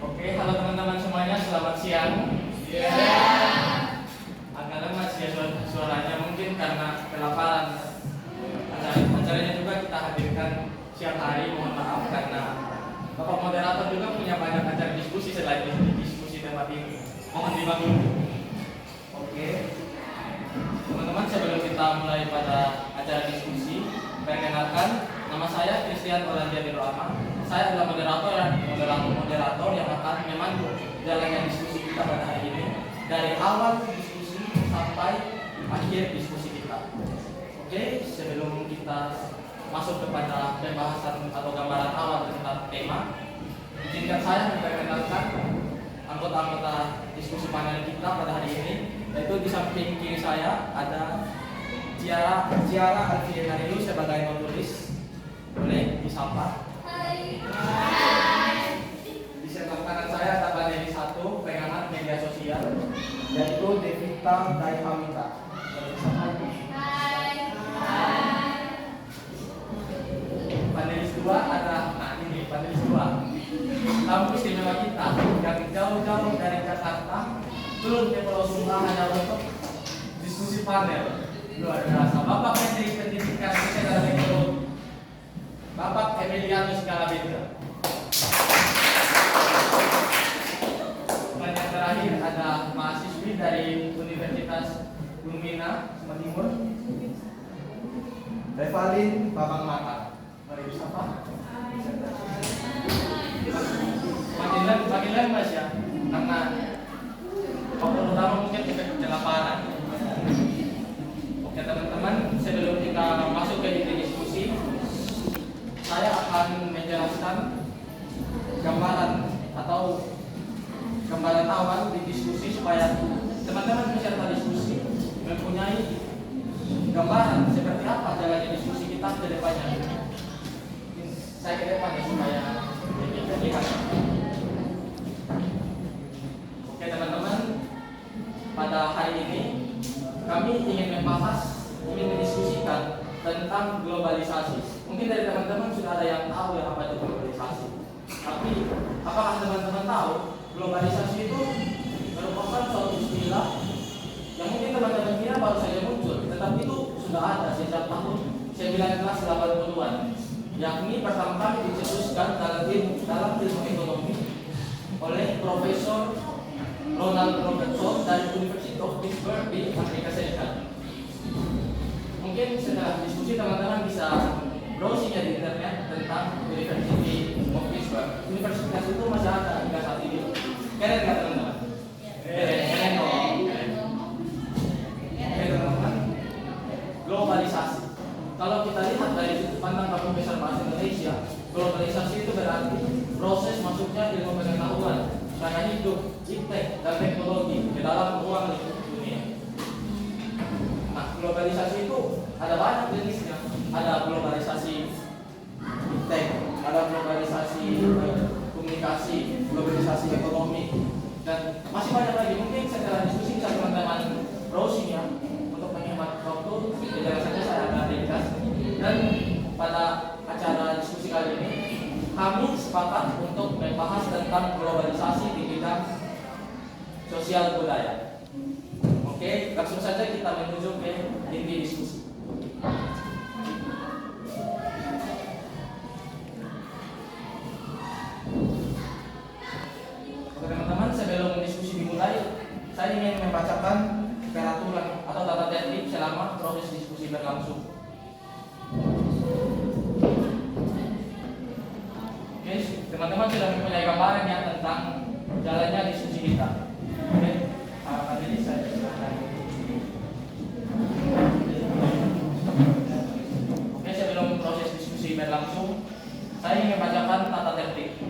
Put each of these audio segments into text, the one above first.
Oke, halo teman-teman semuanya, selamat siang. Ya. Agak lemas ya suaranya mungkin karena kelaparan. Acaranya juga kita hadirkan siang hari, mohon maaf karena Bapak moderator juga punya banyak acara diskusi selain diskusi tempat ini. Mohon dimaklumi. Oke, teman-teman sebelum kita mulai pada acara diskusi, perkenalkan nama saya Christian Olandia Dirama. Saya adalah moderator yang akan memandu jalannya diskusi kita pada hari ini dari awal diskusi sampai akhir diskusi kita. Oke, sebelum kita masuk kepada pembahasan atau gambaran awal tentang tema, izinkan saya memperkenalkan anggota-anggota diskusi panel kita pada hari ini. Yaitu di samping kiri saya ada Ciara Alfianarilu sebagai penulis. Boleh disapa. Di sebelah kanan saya ada panelis 1 pengamat media sosial yaitu Devita Daihamita. Panelis 2 ada panelis 2 tamu istimewa kita yang jauh-jauh dari Jakarta turun ke Pulau Sumba hanya untuk diskusi panel luar biasa. Bapak Menteri Pendidikan dan Teknologi Bapak Emilianus Galabendra. Yang terakhir ada mahasiswi dari Universitas Lumina Sumatera Timur, Revalin Babang Mata. Mari disapa. Makin lemas ya, karena faktor utama mungkin efek kelaparan. Oke teman-teman, sebelum kita masuk ke inti diskusi, saya akan menjelaskan gambaran awal di diskusi supaya teman-teman peserta diskusi mempunyai gambaran seperti apa jalannya diskusi kita ke depannya. Saya ke depan supaya lebih terlihat. Oke teman-teman, pada hari ini kami ingin mendiskusikan tentang globalisasi. Mungkin dari teman-teman sudah ada yang tahu ya apa itu globalisasi. Tapi apakah teman-teman tahu globalisasi itu merupakan suatu istilah yang mungkin teman-teman kira baru saja muncul, tetapi itu sudah ada sejak tahun 1980-an. Yakni pertama kali dicetuskan dalam ilmu ekonomi oleh Profesor Ronald Robertson dari University of Pittsburgh di Amerika Serikat. Mungkin setelah diskusi teman-teman bisa browsing di internet tentang University of Pittsburgh. Universitas itu masih ada hingga saat ini. Keren nggak teman-teman? Keren dong. Oke teman-teman, globalisasi. Kalau kita lihat dari sudut pandang Kamus Besar Bahasa Indonesia, globalisasi itu berarti proses masuknya ilmu pengetahuan, cara hidup, iptek, dan teknologi ke dalam ruang lingkup dunia. Nah, globalisasi itu ada banyak jenisnya. Ada globalisasi iptek, ada globalisasi komunikasi, globalisasi ekonomi, dan masih banyak lagi. Mungkin setelah diskusi bisa teman-teman browsing ya untuk menghemat waktu. Penjelasannya saya agak ringkas. Dan pada acara diskusi kali ini kami sepakat untuk membahas tentang globalisasi di bidang sosial budaya. Oke, langsung saja kita menuju ke inti diskusi. Oke teman-teman, sebelum diskusi dimulai, saya ingin membacakan peraturan atau tata tertib selama proses diskusi berlangsung. Oke, teman-teman sudah mempunyai gambaran ya tentang jalannya diskusi kita. Oke, jadi saya silakan. Oke, sebelum proses diskusi berlangsung, saya ingin membacakan tata tertib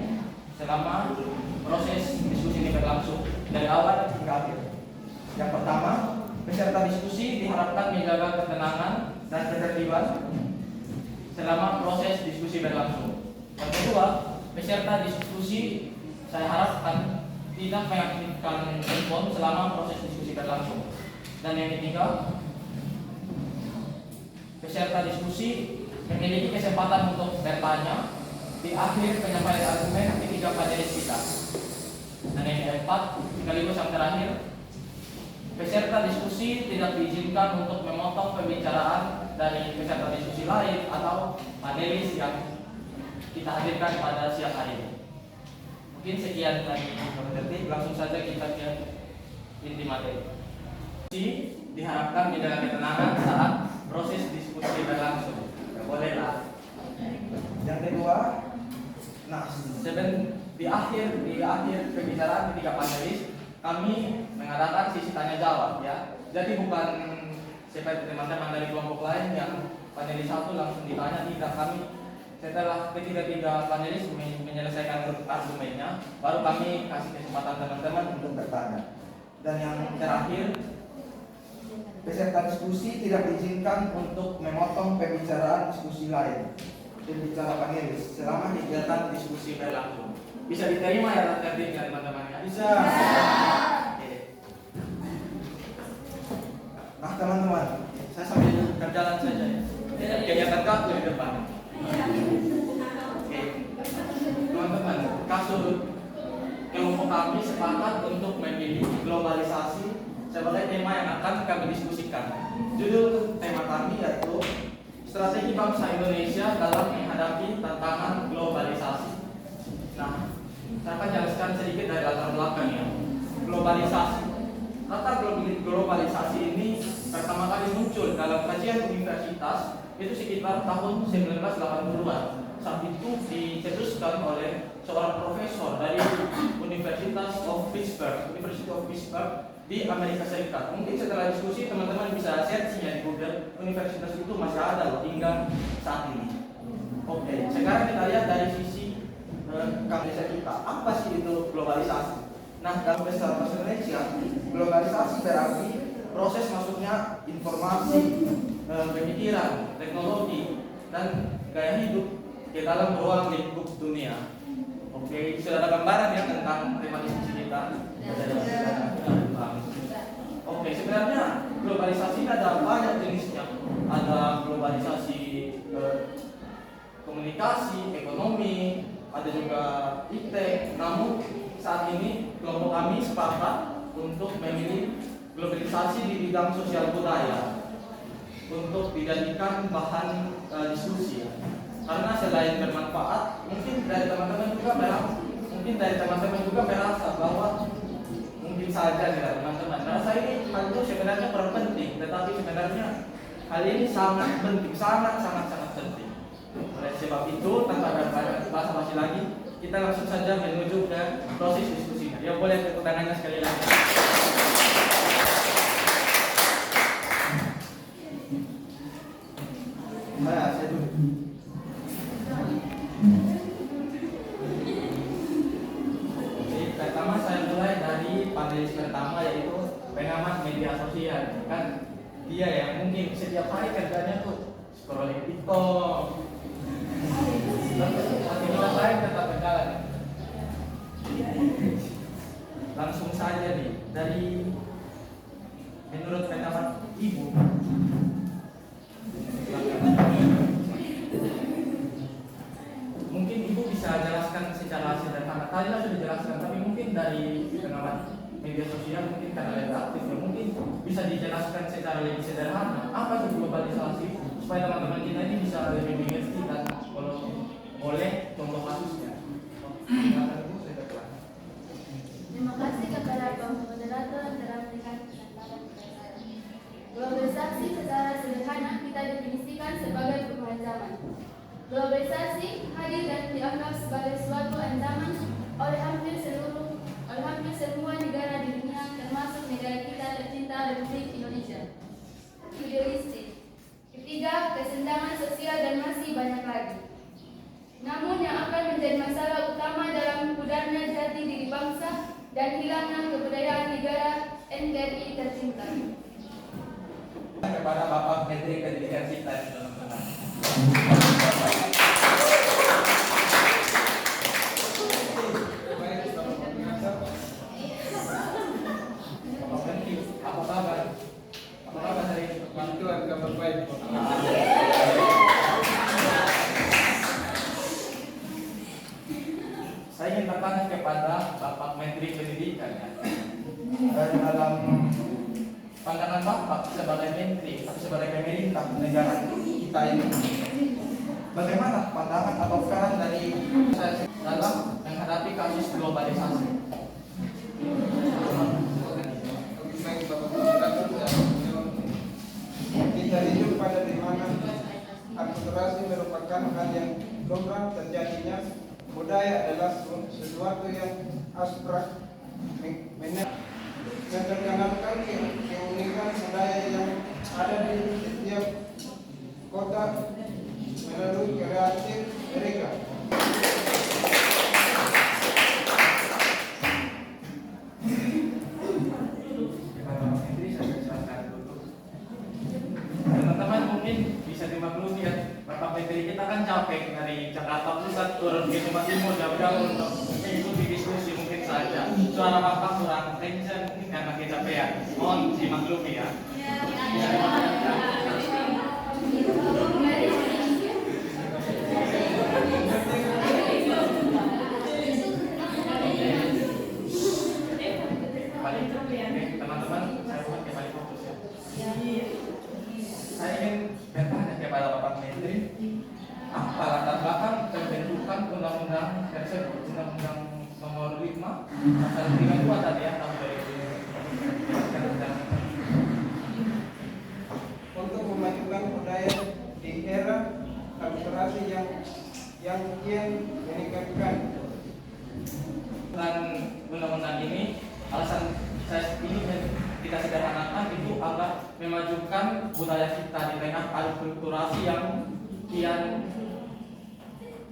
selama proses diskusi ini berlangsung dari awal hingga akhir. Yang pertama, peserta diskusi diharapkan menjaga ketenangan dan ketertiban selama proses diskusi berlangsung. Yang kedua, peserta diskusi saya harapkan tidak mengaktifkan handphone selama proses diskusi berlangsung. Dan yang ketiga, peserta diskusi memiliki kesempatan untuk bertanya di akhir penyampaian argumen ketiga panelis kita. terakhir, peserta diskusi tidak diizinkan untuk memotong pembicaraan dari peserta diskusi lain atau panelis yang kita hadirkan pada siang hari ini. Mungkin sekian dari tertib, langsung saja kita ke inti materi. Diharapkan menjaga ketenangan saat proses diskusi berlangsung. Ya, bolehlah. Yang kedua, di akhir pembicaraan ketiga panelis, kami mengadakan sesi tanya jawab ya. Jadi bukan seperti teman-teman dari kelompok lain yang panelis satu langsung ditanya, tidak. Kami setelah ketiga panelis menyelesaikan argumennya, baru kami kasih kesempatan teman-teman untuk bertanya. dan yang terakhir, peserta diskusi tidak diizinkan untuk memotong pembicaraan diskusi lain, pembicara panelis selama kegiatan diskusi berlangsung. Bisa diterima ya tertibnya teman-teman ya? Bisa. Nah teman-teman, Saya sambil berjalan saja ya. Kegiatan kartu di depan. Oke. Teman-teman, kelompok kami sepakat untuk memilih globalisasi sebagai tema yang akan kami diskusikan. Judul tema kami yaitu Strategi Bangsa Indonesia dalam menghadapi tantangan globalisasi. Nah, saya akan jelaskan sedikit dari latar belakangnya. Globalisasi. Kata globalisasi ini pertama kali muncul dalam kajian universitas itu sekitar tahun 1980-an. Saat itu dicetuskan oleh seorang profesor dari University of Pittsburgh di Amerika Serikat. Mungkin setelah diskusi teman-teman bisa searchnya di Google. Universitas itu masih ada loh hingga saat ini. Oke, sekarang kita lihat dari sisi Indonesia kita. Apa sih itu globalisasi? Nah, dalam bahasa Indonesia, globalisasi berarti proses masuknya informasi, pemikiran, teknologi, dan gaya hidup ke dalam ruang lingkup dunia. Oke, sudah ada gambaran ya tentang tema diskusi kita. Oke, sebenarnya globalisasi ada banyak jenisnya. Ada globalisasi komunikasi, ekonomi, ada juga IT. Namun saat ini kelompok kami sepakat untuk memilih globalisasi di bidang sosial budaya untuk dijadikan bahan diskusi. Karena selain bermanfaat, mungkin dari teman-teman juga merasa bahwa mungkin saja ya teman-teman. Merasa ini hal itu sebenarnya kurang penting, tetapi sebenarnya hal ini sangat penting, sangat penting. Oleh sebab itu, tanpa berbanyak basa-basi lagi, kita langsung saja menuju ke proses diskusinya. Ya, boleh tepuk tangannya sekali lagi. saya dulu. Pertama saya mulai dari panelis pertama yaitu pengamat media sosial. Kan dia yang mungkin setiap hari kerjanya tuh scrolling TikTok. Aktivitas lain tetap berjalan. Langsung saja nih dari menurut pendapat Ibu. Mungkin Ibu bisa jelaskan secara sederhana. Tadi sudah dijelaskan, tapi mungkin dari pengamat media sosial mungkin karena lebih aktif, ya mungkin bisa dijelaskan secara lebih sederhana apa itu globalisasi supaya teman-teman kita ini bisa lebih mengerti dan kalau boleh contoh kasusnya. Terima kasih kepada Pak Moderator yang telah memberikan kesempatan kepada saya. Globalisasi secara sederhana kita definisikan sebagai perubahan zaman. Globalisasi hadir dan dianggap sebagai suatu ancaman oleh hampir semua negara di dunia, termasuk negara kita tercinta Republik Indonesia. Idealistik. Ketiga, kesenjangan sosial dan masih banyak lagi. Namun yang akan menjadi masalah utama dalam pudarnya jati diri bangsa dan hilangnya kebudayaan negara NKRI tercinta. Kepada Bapak Menteri Pendidikan kita di dalam tenang. Apa kabar? Apa kabar hari ini? Bantuan kabar baik. Saya ingin bertanya kepada Bapak Menteri Pendidikan ya. dalam pandangan Bapak sebagai menteri atau sebagai pemerintah negara kita ini, bagaimana pandangan atau peran dari saya dalam menghadapi kasus globalisasi? Kita hidup pada di mana akulturasi merupakan hal yang lumrah terjadinya. Budaya adalah sesuatu yang abstrak, memperkenalkan keunikan budaya yang ada di setiap kota melalui kreatif mereka. Teman-teman mungkin bisa dimaklumi ya, Bapak Menteri kita kan capek dari Jakarta Pusat turun ke Jawa Timur jauh-jauh untuk mengikuti diskusi. Mungkin saja suara Bapak kurang kencang mungkin karena kecapean. Mohon dimaklumi ya. Teman-teman, saya mohon kembali fokus ya. Saya ingin bertanya kepada Bapak Menteri, apa latar belakang pembentukan undang-undang tersebut, undang-undang nomor 5 pasal 32 tadi ya, tahun 2000. Untuk memajukan budaya di era akulturasi yang kian meningkatkan. Dan undang-undang ini alasan saya ini kita sederhanakan itu agar memajukan budaya kita di tengah akulturasi yang kian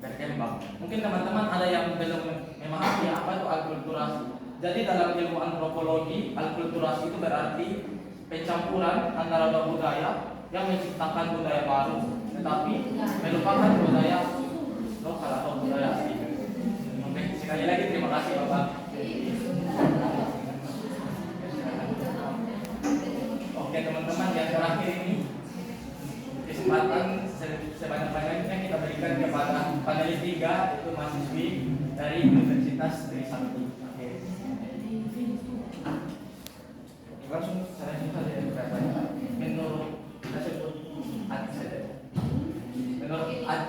berkembang. Mungkin teman-teman ada yang belum memahami apa itu akulturasi. Jadi dalam ilmu antropologi, akulturasi itu berarti pencampuran antara dua budaya yang menciptakan budaya baru, tetapi melupakan budaya lokal atau budaya asli. Oke, sekali lagi terima kasih Bapak. Oke teman-teman, yang terakhir ini kesempatan sebanyak-banyaknya kita berikan kepada panelis 3, itu mahasiswi dari Universitas Trisakti. Oke. Langsung saya minta dari bertanya.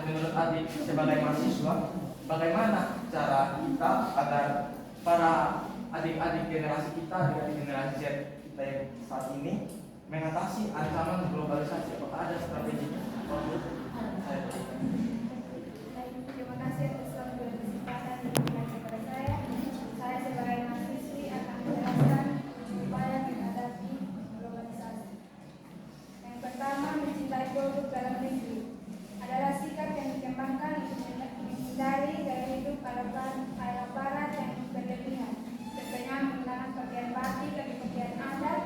Menurut adik sebagai mahasiswa, bagaimana cara kita agar para adik-adik generasi kita dengan generasi Z kita yang saat ini mengatasi ancaman globalisasi? Apakah ada strateginya? Terima kasih atas waktu dan kesempatan yang diberikan kepada saya. Saya sebagai mahasiswi akan menjelaskan upaya menghadapi globalisasi. Yang pertama, mencintai produk dalam negeri adalah sikap yang dikembangkan untuk menghindari gaya hidup ala barat yang berlebihan, contohnya menggunakan pakaian batik dan pakaian adat,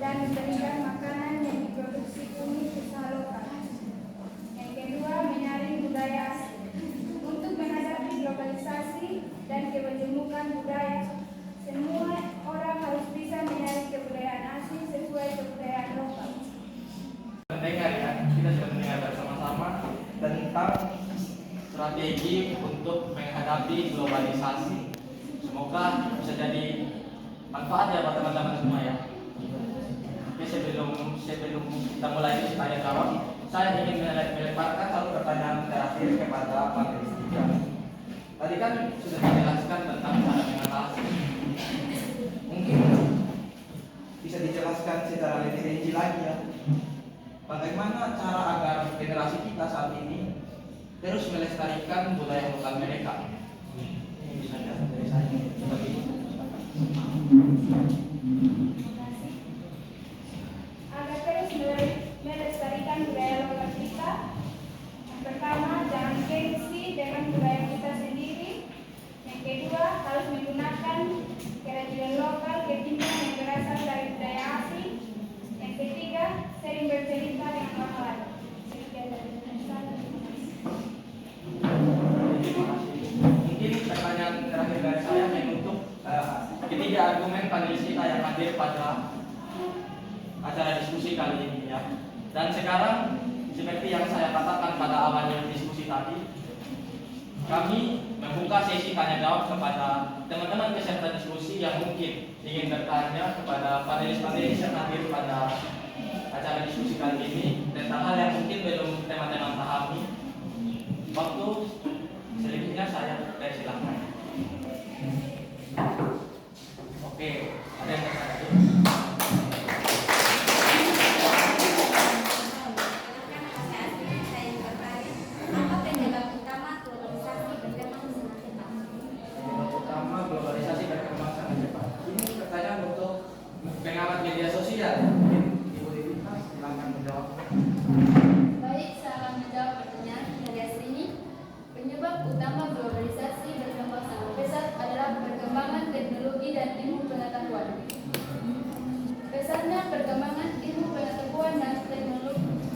dan memberikan makanan yang diproduksi unit usaha lokal. Yang kedua, menyaring budaya asli. Untuk menghadapi globalisasi dan keberjemukan budaya, semua orang harus bisa menyaring kebudayaan asli sesuai kebudayaan lokal. Mendengar ya, kita sudah mendengar bersama-sama tentang strategi untuk menghadapi globalisasi. Semoga bisa jadi manfaat ya buat teman-teman semua ya. Oke, sebelum kita mulai tanya jawab, saya ingin melemparkan satu pertanyaan terakhir kepada panelis 3. Tadi kan sudah dijelaskan tentang cara mengatasi. Mungkin bisa dijelaskan secara lebih rinci lagi ya. Bagaimana cara agar generasi kita saat ini terus melestarikan budaya lokal mereka? Ini bisa dari saya. Agar terus melestarikan budaya lokal kita, yang pertama, jangan gengsi dengan budaya kita sendiri. Yang kedua, harus menggunakan kerajinan lokal ketimbang yang berasal dari budaya asing. Yang ketiga, sering bercerita dengan orang lain. Sekian dari saya. Mungkin pertanyaan terakhir dari saya menutup ketiga argumen panelis kita yang hadir pada acara diskusi kali ini ya. Dan sekarang seperti yang saya katakan pada awalnya diskusi tadi, kami membuka sesi tanya jawab kepada teman-teman peserta diskusi yang mungkin ingin bertanya kepada panelis-panelis yang hadir pada acara diskusi kali ini tentang hal yang mungkin belum teman-teman pahami. Waktu selanjutnya saya persilahkan. Oke, ada yang bertanya? Apa penyebab utama globalisasi berkembang sangat cepat? Penyebab utama globalisasi berkembang sangat cepat. Ini pertanyaan untuk pengamat media sosial. Mungkin Ibu Devita silakan menjawab. Baik, saya akan menjawab pertanyaan dari sini. Penyebab utama globalisasi berkembang sangat pesat adalah perkembangan teknologi dan ilmu pengetahuan. Pesatnya perkembangan ilmu pengetahuan dan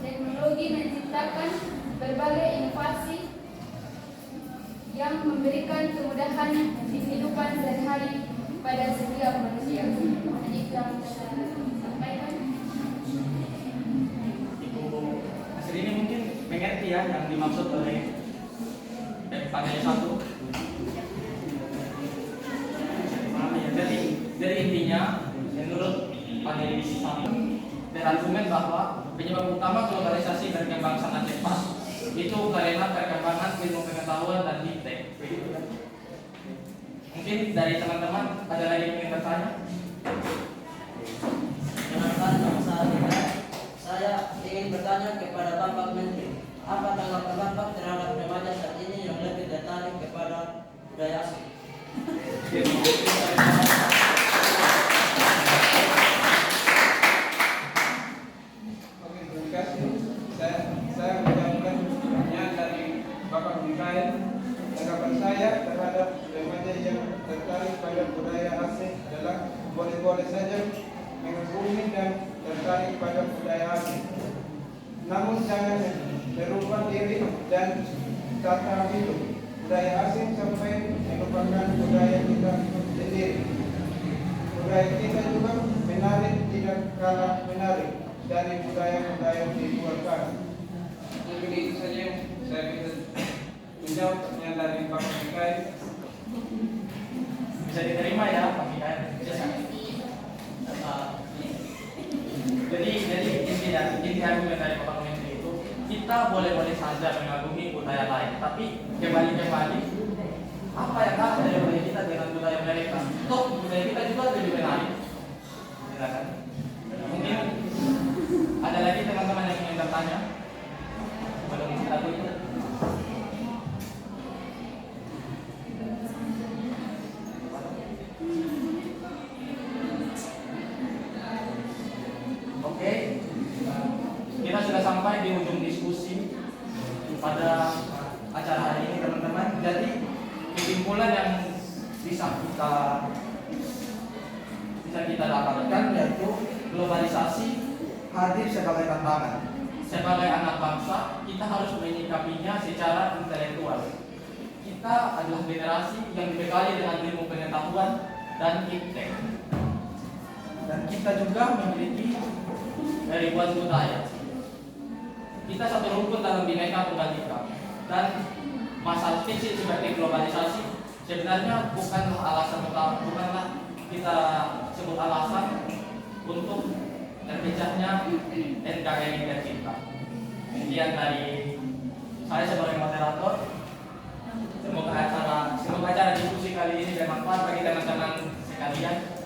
teknologi menciptakan berbagai inovasi yang memberikan kemudahan di kehidupan sehari-hari pada setiap manusia. Jadi itu yang saya sampaikan. Ibu Nasri ini mungkin mengerti ya yang dimaksud oleh panelis satu. Jadi intinya menurut panelis satu berargumen bahwa penyebab utama globalisasi berkembang sangat cepat itu karena perkembangan ilmu pengetahuan dan iptek. Mungkin dari teman-teman ada lagi yang ingin bertanya? Saya ingin bertanya kepada Bapak Menteri, apa tanggapan Bapak terhadap remaja saat ini yang lebih tertarik kepada budaya asing? Oke, terima kasih. Saya menjawabkan pertanyaan dari Bapak Mikael. Tanggapan saya terhadap remaja yang tertarik pada budaya asing adalah boleh-boleh saja mengagumi dan tertarik pada budaya asing. Namun jangan merubah diri dan tata hidup budaya asing sampai melupakan budaya kita sendiri. Budaya kita juga menarik, tidak kalah menarik dari budaya-budaya di luar sana. Mungkin itu saja yang saya bisa menjawab pertanyaan dari Pak Mikael. Bisa diterima ya Pak Mikael? Jadi inti argumen dari Bapak Menteri itu kita boleh-boleh saja mengagumi budaya lain, tapi kembali apa yang ada dari budaya kita dengan budaya mereka? Toh budaya kita juga lebih menarik. Silakan. Mungkin ada lagi teman-teman yang ingin bertanya? Belum ada itu. Oke, kita sudah sampai di ujung diskusi pada acara hari ini teman-teman. Jadi kesimpulan yang bisa kita dapatkan yaitu globalisasi hadir sebagai tantangan. Sebagai anak bangsa, kita harus menyikapinya secara intelektual. Kita adalah generasi yang dibekali dengan ilmu pengetahuan dan iptek. Dan kita juga memiliki ribuan budaya. Kita satu rumpun dalam Bhinneka Tunggal Ika. Dan masalah kecil seperti globalisasi sebenarnya bukanlah kita sebut alasan untuk terpecahnya NKRI tercipta. Kemudian dari saya sebagai moderator, semoga acara diskusi kali ini bermanfaat bagi teman-teman sekalian.